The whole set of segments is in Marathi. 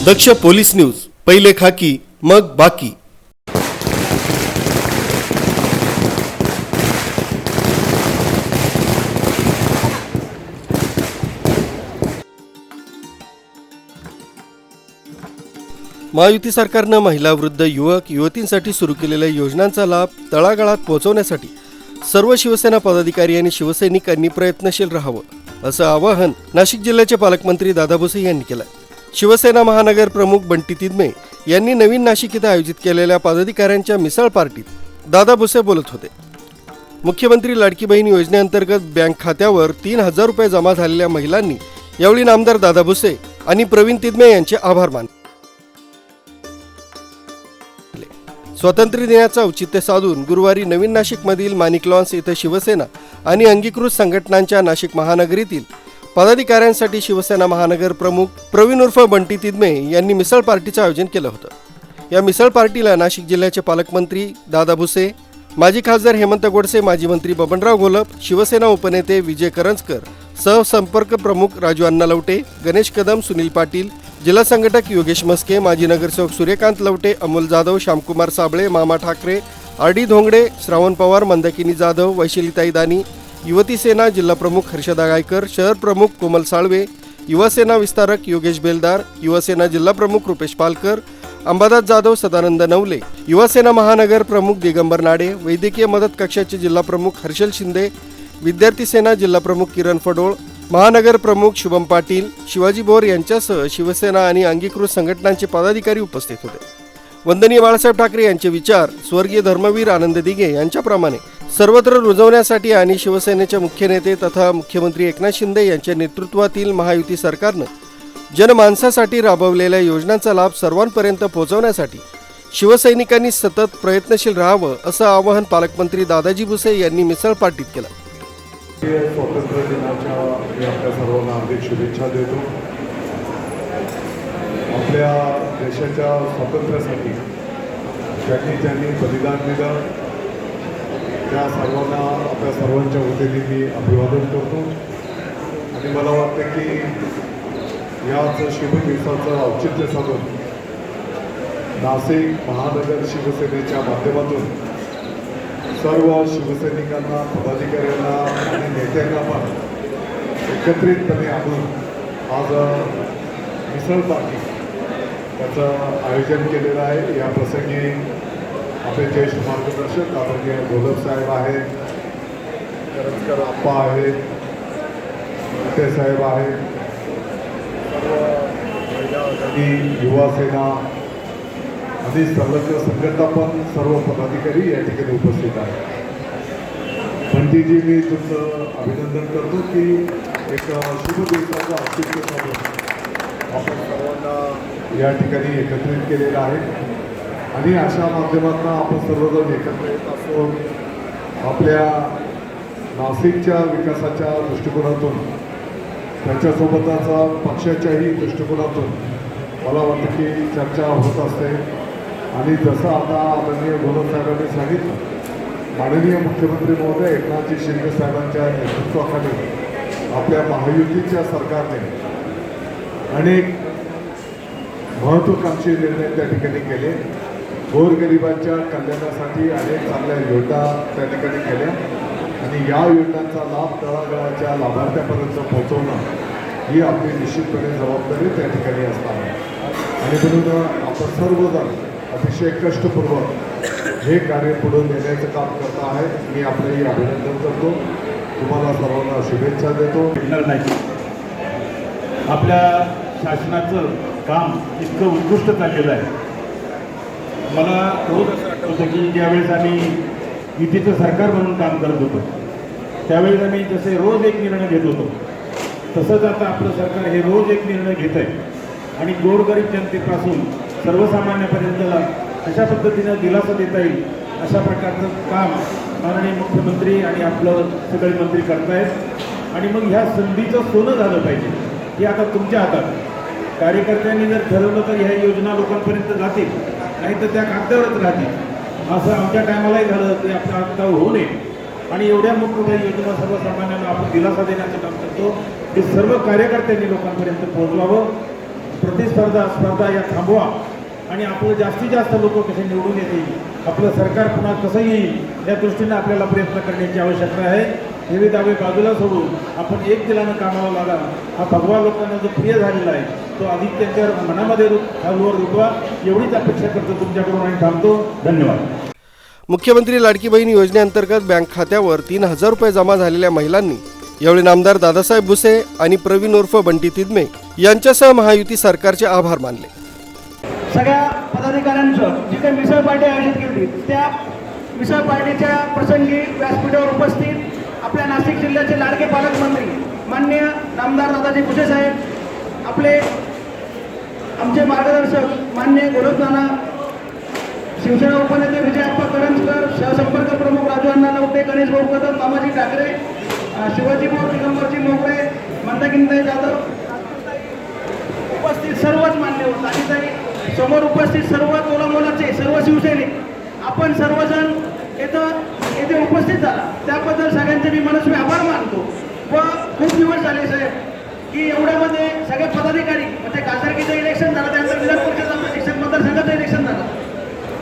दक्ष पोलीस न्यूज, पहिले खाकी मग बाकी। महायुती सरकारने महिला, वृद्ध, युवक, युवतींसाठी सुरू केलेल्या योजनांचा लाभ तळागाळात पोहोचवण्यासाठी सर्व शिवसेना पदाधिकारी आणि शिवसैनिकांनी प्रयत्नशील राहावं असं आवाहन नाशिक जिल्ह्याचे पालकमंत्री दादा भुसे यांनी केलं। शिवसेना महानगर प्रमुख बंटी तिडमे यांनी नवीन नाशिक इथं आयोजित केलेल्या पदाधिकाऱ्यांच्या मिसळ पार्टीत दादा भुसे बोलत होते। मुख्यमंत्री लाडकी बहीण योजनेअंतर्गत बँक खात्यावर 3000 रुपये जमा झालेल्या महिलांनी यावेळी नामदार दादा भुसे आणि प्रवीण तिडमे यांचे आभार मानले। स्वातंत्र्य दिनाचं औचित्य साधून गुरुवारी नवीन नाशिकमधील माणिक लॉन्स येथे शिवसेना आणि अंगीकृत संघटनांच्या नाशिक महानगरीतील पदाधिकाऱ्यांसाठी शिवसेना महानगर प्रमुख प्रवीण उर्फ बंटी तिडमे यांनी मिसळ पार्टीचं आयोजन केलं होतं। या मिसळ पार्टीला नाशिक जिल्ह्याचे पालकमंत्री दादा भुसे, माजी खासदार हेमंत गोडसे, माजी मंत्री बबनराव घोलप, शिवसेना उपनेते विजय करंजकर, सहसंपर्क प्रमुख राजू अण्णा लवटे, गणेश कदम, सुनील पाटील, जिल्हा संघटक योगेश मस्के, माजी नगरसेवक सूर्यकांत लवटे, अमोल जाधव, श्यामकुमार साबळे, मामा ठाकरे, आर.डी. धोंगडे, श्रावण पवार, मंदाकिनी जाधव, वैशिलीताई दानी, युवती सेना जिल्हा प्रमुख हर्षदा गायकर, शहर प्रमुख कोमल साळवे, युवा सेना विस्तारक योगेश बेलदार, युवा सेना जिल्हा प्रमुख रुपेश पालकर, अंबादास जाधव, सदानंद नवले, युवा सेना महानगर प्रमुख दिगंबर नाडे, वैद्यकीय मदत कक्षाचे जिल्हा प्रमुख हर्षल शिंदे, विद्यार्थी सेना जिल्हा प्रमुख किरण फडोळ, महानगर प्रमुख शुभम पाटील, शिवाजी बोर यांच्यासह शिवसेना आणि अंगीकृत संघटनांचे पदाधिकारी उपस्थित होते। वंदनीय बाळासाहेब ठाकरे यांचे विचार स्वर्गीय धर्मवीर आनंद दिघे यांच्याप्रमाणे सर्वत्र रुजवण्यासाठी आणि शिवसेनेचे मुख्य नेते तथा मुख्यमंत्री एकनाथ शिंदे यांच्या नेतृत्वातील महायुती सरकारनं जनमानसासाठी राबवलेल्या योजनांचा लाभ सर्वांपर्यंत पोहोचवण्यासाठी शिवसैनिकांनी सतत प्रयत्नशील राहावं असं आवाहन पालकमंत्री दादाजी भुसे यांनी मिसळ पार्टीत केलं। स्वातंत्र्य दिनाच्या मी आपल्या सर्वांना हार्दिक शुभेच्छा देतो। आपल्या देशाच्या स्वातंत्र्यासाठी ज्यांनी बलिदान दिलं त्या सर्वांना आपल्या सर्वांच्या वतीने मी अभिवादन करतो आणि मला वाटतं की याच शुभ दिवसाचं औचित्य साधून नाशिक महानगर शिवसेनेच्या माध्यमातून सर्व शिवसैनिकांना, पदाधिकाऱ्यांना आणि नेत्यांना पण एकत्रितपणे आणून आज मिसळ पार्टी त्याचं आयोजन केलेलं आहे। या प्रसंगी आपले ज्येष्ठ मार्गदर्शक आदरणीय घोलप साहेब आहेत, करंजकर आप्पा आहेत, मोठे साहेब आहेत, सर्व महिला आघाडी, युवा सेना आणि संलग्न संघटना पण सर्व पदाधिकारी या ठिकाणी उपस्थित आहेत। बंटीजी, मी तुमचं अभिनंदन करतो की एक शुभ दिवसाचं औचित्य साधून आपण सर्वांना या ठिकाणी एकत्रित केलेलं आहे आणि अशा माध्यमातून आपण सर्वजण एकत्र येत असतो। आपल्या नाशिकच्या विकासाच्या दृष्टिकोनातून त्याच्यासोबतच पक्षाच्याही दृष्टिकोनातून मला वाटतं की चर्चा होत असते आणि जसं आता आदरणीय घोलप साहेबांनी सांगितलं, माननीय मुख्यमंत्री महोदय एकनाथजी शिंदे साहेबांच्या नेतृत्वाखाली आपल्या महायुतीच्या सरकारने अनेक महत्त्वाकांक्षी निर्णय त्या ठिकाणी केले। गोरगरिबांच्या कल्याणासाठी अनेक चांगल्या योजना त्या ठिकाणी केल्या आणि या योजनांचा लाभ तळागाळाच्या लाभार्थ्यापर्यंत पोहोचवणं ही आपली निश्चितपणे जबाबदारी त्या ठिकाणी असणार आहे आणि म्हणून आपण सर्वजण अतिशय कष्टपूर्वक हे कार्य पुढे नेण्याचं काम करत आहे। मी आपलंही अभिनंदन करतो, तुम्हाला सर्वांना शुभेच्छा देतो। नाही, आपल्या शासनाचं काम इतकं उत्कृष्ट चाललेलं आहे। मला रोज असं आठवतं की ज्यावेळेस आम्ही युतीचं सरकार म्हणून काम करत होतो त्यावेळेस आम्ही जसे रोज एक निर्णय घेत होतो तसंच आता आपलं सरकार हे रोज एक निर्णय घेत आहे आणि गोरगरीब जनतेपासून सर्वसामान्यापर्यंतला अशा पद्धतीनं दिलासा देता येईल अशा प्रकारचं काम माननीय मुख्यमंत्री आणि आपलं सगळे मंत्री करतायत आणि मग ह्या संधीचं सोनं झालं पाहिजे हे आता तुमच्या हातात। कार्यकर्त्यांनी जर ठरवलं तर ह्या योजना लोकांपर्यंत जातील, नाही तर त्या कागदावरच राहतील। असं आमच्या टायमालाही झालं ते आपल्या आता होऊ नये आणि एवढ्या मोठमोठ्या योजना सर्वसामान्यांना आपण दिलासा देण्याचं काम करतो ते सर्व कार्यकर्त्यांनी लोकांपर्यंत पोहोचवावं। स्पर्धा या थांबवा आणि आपलं जास्तीत जास्त लोक कसे निवडून येतील, आपलं सरकार पुन्हा कसं येईल या दृष्टीने आपल्याला प्रयत्न करण्याची आवश्यकता आहे. हेवी दावे बाजूला सोडून आपण एक दिलानं कामाला लागा. हा भगवा लोकांना जो प्रिय झालेला आहे तो अधिक त्यांच्या मनामध्ये खालवर रुतवा एवढीच अपेक्षा करतो तुमच्याकडून आणि थांबतो. धन्यवाद. मुख्यमंत्री लाडकी बहीण योजनेअंतर्गत बँक खात्यावर 3,000 रुपये जमा झालेल्या महिलांनी यावेळी नामदार दादासाहेब भुसे आणि प्रवीण उर्फ बंटी तिदमे यांच्यासह महायुती सरकारचे आभार मानले. सगळ्या पदाधिकाऱ्यांचं जिथे मिसळ पार्टी आयोजित केली त्या मिसळ पार्टीच्या प्रसंगी व्यासपीठावर उपस्थित आपल्या नाशिक जिल्ह्याचे लाडके पालकमंत्री माननीय नामदार दादाजी भुसे साहेब, आपले आमचे मार्गदर्शक माननीय गोरखनाना, शिवसेना उपनेते विजयप्पा करंजकर, सहसंपर्क प्रमुख राजू अण्णा नवटे, गणेश भाऊ कदम, मामाजी ठाकरे, शिवाजी भाऊ दिगंबरजी मोगरे, मंदाकिनीताई जाधव, उपस्थित सर्वच मान्यवर आणि ताई समोर उपस्थित सर्व तोलामोलाचे सर्व शिवसैनिक, आपण सर्वजण येथे उपस्थित झाला त्याबद्दल सगळ्यांचे मी मनस्वी आभार मानतो. व खूप दिवस झाले साहेब की एवढ्यामध्ये सगळे पदाधिकारी म्हणजे खासदारकीचं इलेक्शन झालं, त्यानंतर विधान परिषद शिक्षक मतदारसंघाचं इलेक्शन झालं,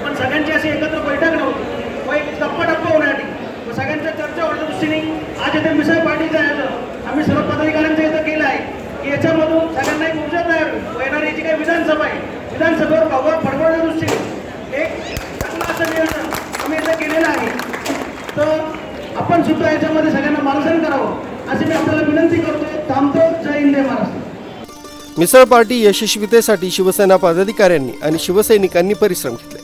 पण सगळ्यांची अशी एकत्र बैठक नव्हती व एक टप्पा होण्यासाठी व सगळ्यांच्या चर्चा होण्याच्या दृष्टीने आज येथे मिसळ पार्टीचं आयोजन आम्ही सर्व पदाधिकाऱ्यांचं इथं केलं आहे की याच्यामधून सगळ्यांना एक ऊर्जा तयार होईल व येणारी जी काही विधानसभा आहे विधानसभेवर भागवत फडकवण्याच्या दृष्टीने एक चांगलं असं नियोजन आम्ही इथं केलेलं आहे. तर आपण सुद्धा याच्यामध्ये सगळ्यांना मार्गदर्शन करावं अशी मी आपल्याला विनंती करतो. थांबतो. जय हिंद, जय महाराष्ट्र. मिसळ पार्टी यशस्वीतेसाठी शिवसेना पदाधिकाऱ्यांनी आणि शिवसैनिकांनी परिश्रम घेतले.